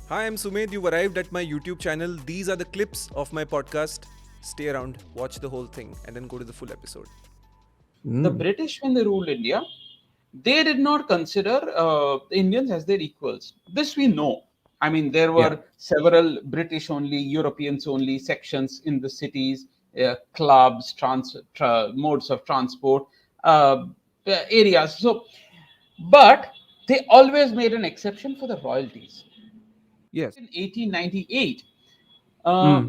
Hi, I'm Sumedh. You've arrived at my YouTube channel. These are the clips of my podcast. Stay around, watch the whole thing, and then go to the full episode. The British, when they ruled India, they did not consider the Indians as their equals. This we know. I mean, there Yeah. were several British only, Europeans only sections in the cities, clubs, modes of transport, areas. But they always made an exception for the royalties. Yes. In 1898, uh,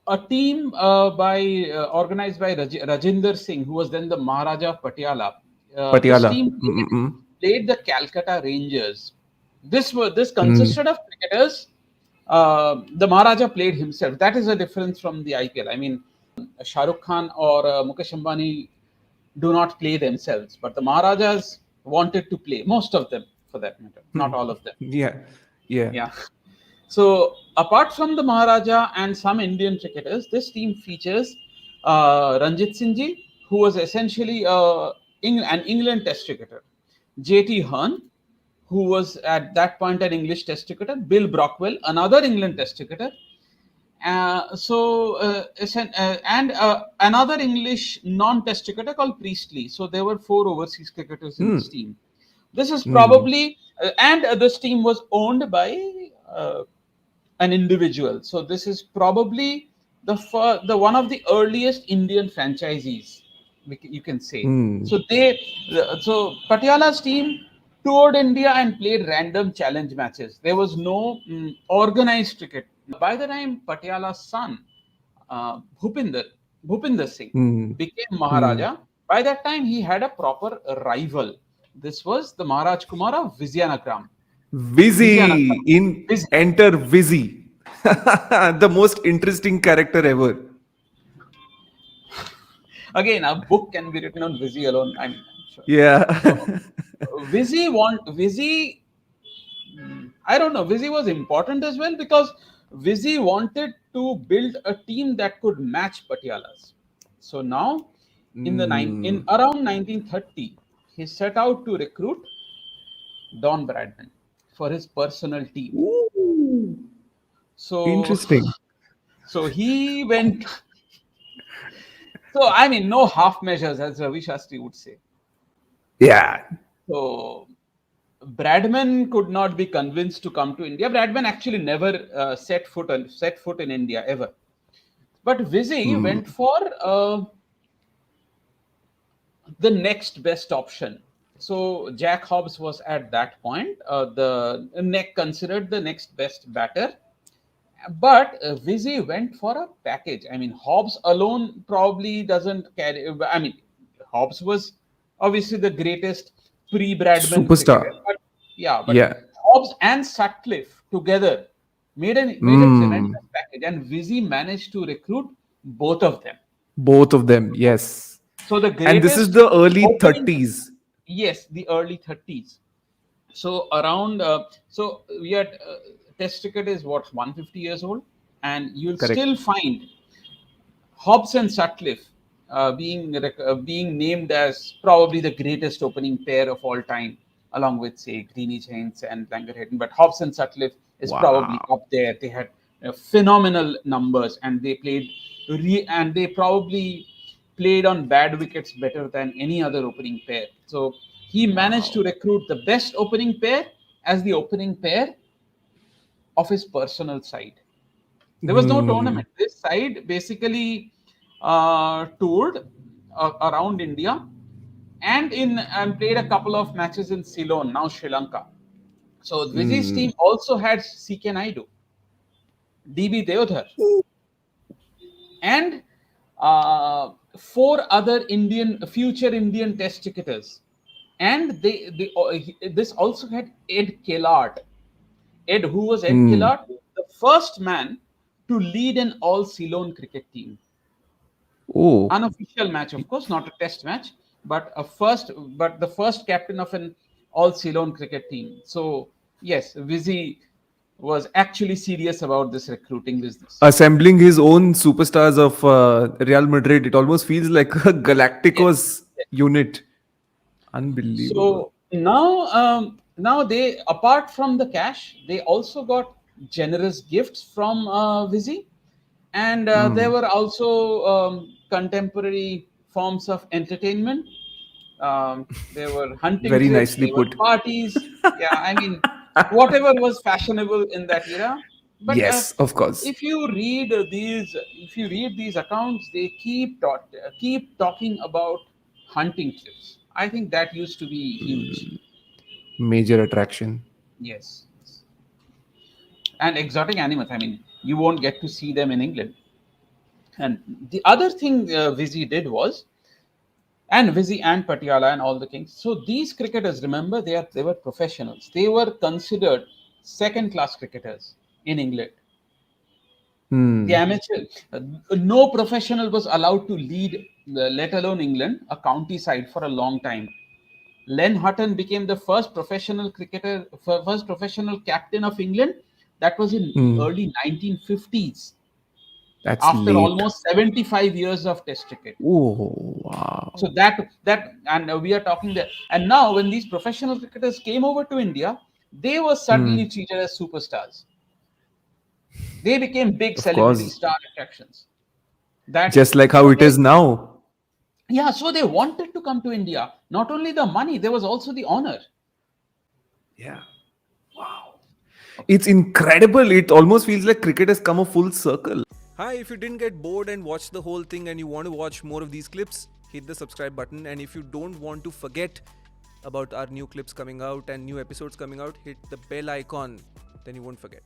a team organized by Rajinder Singh, who was then the Maharaja of Patiala. This Patiala. team played the Calcutta Rangers. This consisted of cricketers. The Maharaja played himself. That is a difference from the IPL. I mean, Shah Rukh Khan or Mukesh Ambani do not play themselves, but the Maharajas wanted to play. Most of them, for that matter, not all of them. Yeah. Yeah. Yeah. So apart from the Maharaja and some Indian cricketers, this team features Ranjit Singh ji, who was essentially an England Test cricketer, J.T. Hearn, who was at that point an English Test cricketer, Bill Brockwell, another England Test cricketer, and another English non-Test cricketer called Priestley. So there were four overseas cricketers in this team. This is probably, and this team was owned by an individual. So this is probably the one of the earliest Indian franchisees, you can say. So Patiala's team toured India and played random challenge matches. There was no organized cricket. By the time Patiala's son, Bhupinder, Bhupinder Singh, became Maharaja, by that time he had a proper rival. This was the Maharaj Kumar of Vizianagaram. Vizzy in Vizi. Enter Vizzy. The most interesting character ever. Again, a book can be written on Vizi alone. I'm sure. Yeah. So, Vizi. I don't know. Vizi was important as well because Vizi wanted to build a team that could match Patiala's. So now, in around 1930, he set out to recruit Don Bradman for his personal team. Ooh, So, interesting. so he went. So I mean, no half measures, as Ravi Shastri would say. Yeah. So Bradman could not be convinced to come to India. Bradman actually never set foot in India ever. But Vizi went for the next best option. So Jack Hobbs was at that point considered the next best batter. But Vizi went for a package. I mean, Hobbs alone probably doesn't carry. I mean, Hobbs was obviously the greatest pre-Bradman cricketer. Superstar. But yeah, but Yeah. Hobbs and Sutcliffe together made a tremendous package, and Vizi managed to recruit both of them. Both of them. Yes. So the And this is greatest the early opening, 30s. yes, the early 30s. So around, so we had Test cricket is what 150 years old, and you'll Correct. still find Hobbs and Sutcliffe being named as probably the greatest opening pair of all time, along with say Greenwich Haynes and Langerhedden. But Hobbs and Sutcliffe is probably Wow. up there. They had phenomenal numbers, and and they probably played on bad wickets better than any other opening pair. So he managed to Wow. recruit the best opening pair as the opening pair of his personal side. There was no Hmm. tournament. This side basically toured around India and played a couple of matches in Ceylon, now Sri Lanka. So Vizi's Hmm. team also had CK Naidu, DB Deodhar, and four other future Indian Test cricketers. And this also had Ed Kellard. Who was Ed Hmm. Kellard? The first man to lead an all Ceylon cricket team. Oh, Unofficial match, of course, not a test match, but the first captain of an all Ceylon cricket team. So yes, Vizi was actually serious about this recruiting business. assembling his own superstars of Real Madrid. It almost feels like a Yes. Galacticos unit. Unbelievable. So now Now they, apart from the cash, they also got generous gifts from Visi, and there were also contemporary forms of entertainment. There were hunting Very trips, nicely there were put. parties. Yeah, I mean, whatever was fashionable in that era. But Yes, of course. if you read these accounts, they keep talking about hunting trips. I think that used to be huge. Major attraction. Yes. Yes. And exotic animals. I mean, you won't get to see them in England. And the other thing Visi did was, and Visi and Patiala and all the kings. So these cricketers, remember, they were professionals. They were considered second class cricketers in England. The Hmm. amateur, no professional was allowed to lead, let alone England, a county side for a long time. Len Hutton became the first professional cricketer, first professional captain of England. That was in Hmm. early 1950s, That's after late. almost 75 years of Test cricket. Oh, So wow. that and we are talking there. And now, when these professional cricketers came over to India, they were Hmm. suddenly treated as superstars. They became big Of celebrity course. star attractions. That Just like how so it they is now. Yeah, so they wanted to come to India. Not only the money, there was also the honor. Yeah. Wow. It's incredible. It almost feels like cricket has come a full circle. Hi, if you didn't get bored and watched the whole thing and you want to watch more of these clips, hit the subscribe button. And if you don't want to forget about our new clips coming out and new episodes coming out, hit the bell icon. Then you won't forget.